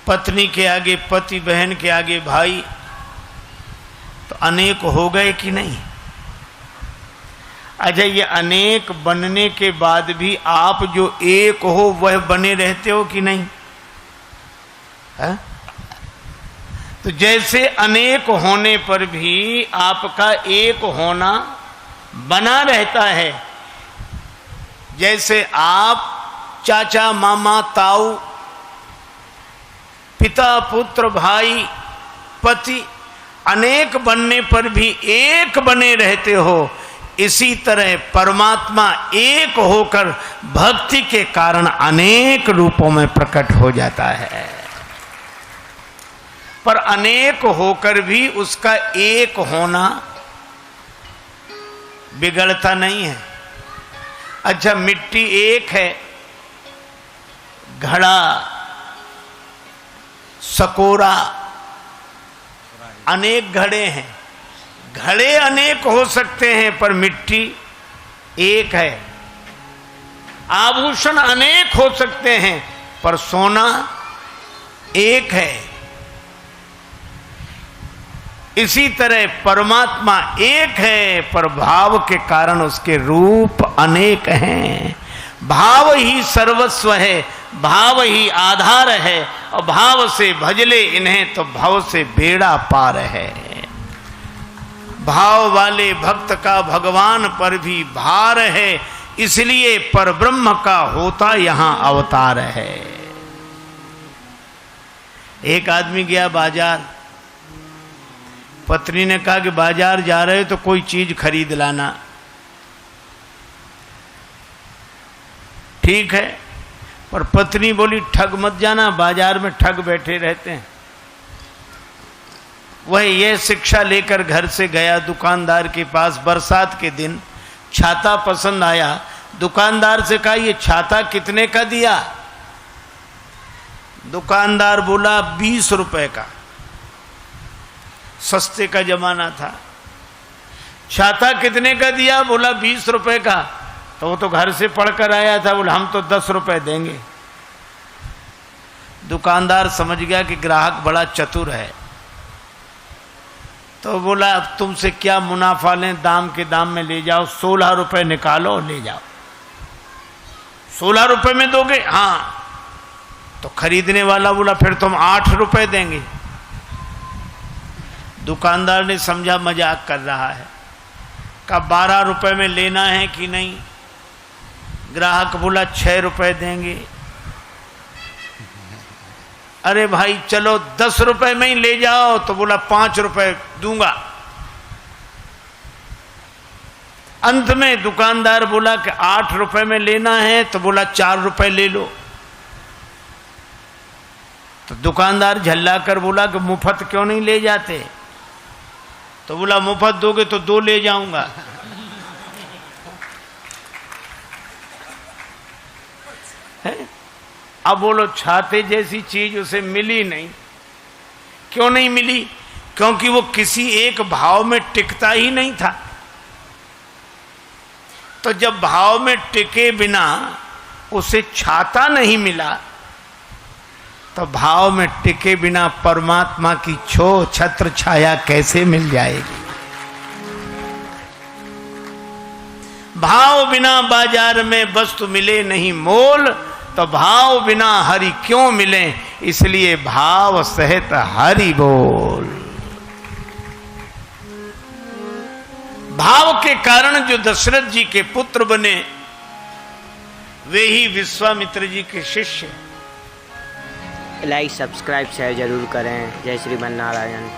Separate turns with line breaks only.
पत्नी के आगे पति, बहन के आगे भाई, तो अनेक हो गए कि नहीं? अच्छा, ये अनेक बनने के बाद भी आप जो एक हो वह बने रहते हो कि नहीं? है? तो जैसे अनेक होने पर भी आपका एक होना बना रहता है, जैसे आप चाचा, मामा, ताऊ, पिता, पुत्र, भाई, पति अनेक बनने पर भी एक बने रहते हो, इसी तरह परमात्मा एक होकर भक्ति के कारण अनेक रूपों में प्रकट हो जाता है। पर अनेक होकर भी उसका एक होना बिगड़ता नहीं है। अच्छा, मिट्टी एक है, घड़ा, सकोरा, अनेक घड़े हैं, घड़े अनेक हो सकते हैं पर मिट्टी एक है। आभूषण अनेक हो सकते हैं पर सोना एक है। इसी तरह परमात्मा एक है पर भाव के कारण उसके रूप अनेक हैं। भाव ही सर्वस्व है, भाव ही आधार है, और भाव से भजले इन्हें तो भव से बेड़ा पार है। भाव वाले भक्त का भगवान पर भी भार है, इसलिए परब्रह्म का होता यहां अवतार है। एक आदमी गया बाजार, पत्नी ने कहा कि बाजार जा रहे तो कोई चीज खरीद लाना। ठीक है, पर पत्नी बोली ठग मत जाना, बाजार में ठग बैठे रहते हैं। वह यह शिक्षा लेकर घर से गया दुकानदार के पास। बरसात के दिन छाता पसंद आया, दुकानदार से कहा ये छाता कितने का दिया? दुकानदार बोला 20 रुपए का, सस्ते का जमाना था। छाता कितने का दिया? बोला 20 रुपए का। तो वो तो घर से पढ़कर आया था, बोला हम तो 10 रुपए देंगे। दुकानदार समझ गया कि ग्राहक बड़ा चतुर है, तो बोला अब तुमसे क्या मुनाफा लें, दाम के दाम में ले जाओ, 16 रुपए निकालो ले जाओ। 16 रुपए में दोगे? हाँ। तो खरीदने वाला बोला फिर तुम 8 रुपए देंगे। दुकानदार ने समझा मजाक कर रहा है, कहा 12 रुपए में लेना है कि नहीं? ग्राहक बोला 6 रुपए देंगे। अरे भाई चलो 10 रुपए में ही ले जाओ, तो बोला 5 रुपए दूंगा। अंत में दुकानदार बोला कि 8 रुपए में लेना है, तो बोला 4 रुपए ले लो। तो दुकानदार झल्ला कर बोला कि मुफ्त क्यों नहीं ले जाते? तो बोला मुफ्त दोगे तो 2 ले जाऊंगा। है? अब बोलो छाते जैसी चीज उसे मिली नहीं। क्यों नहीं मिली? क्योंकि वो किसी एक भाव में टिकता ही नहीं था। तो जब भाव में टिके बिना उसे छाता नहीं मिला, तो भाव में टिके बिना परमात्मा की छत्र छाया कैसे मिल जाएगी? भाव बिना बाजार में वस्तु मिले नहीं मोल, तो भाव बिना हरि क्यों मिले? इसलिए भाव सहित हरि बोल। भाव के कारण जो दशरथ जी के पुत्र बने, वे ही विश्वामित्र जी के शिष्य।
लाइक सब्सक्राइब शेयर जरूर करें। जय श्रीमन नारायण।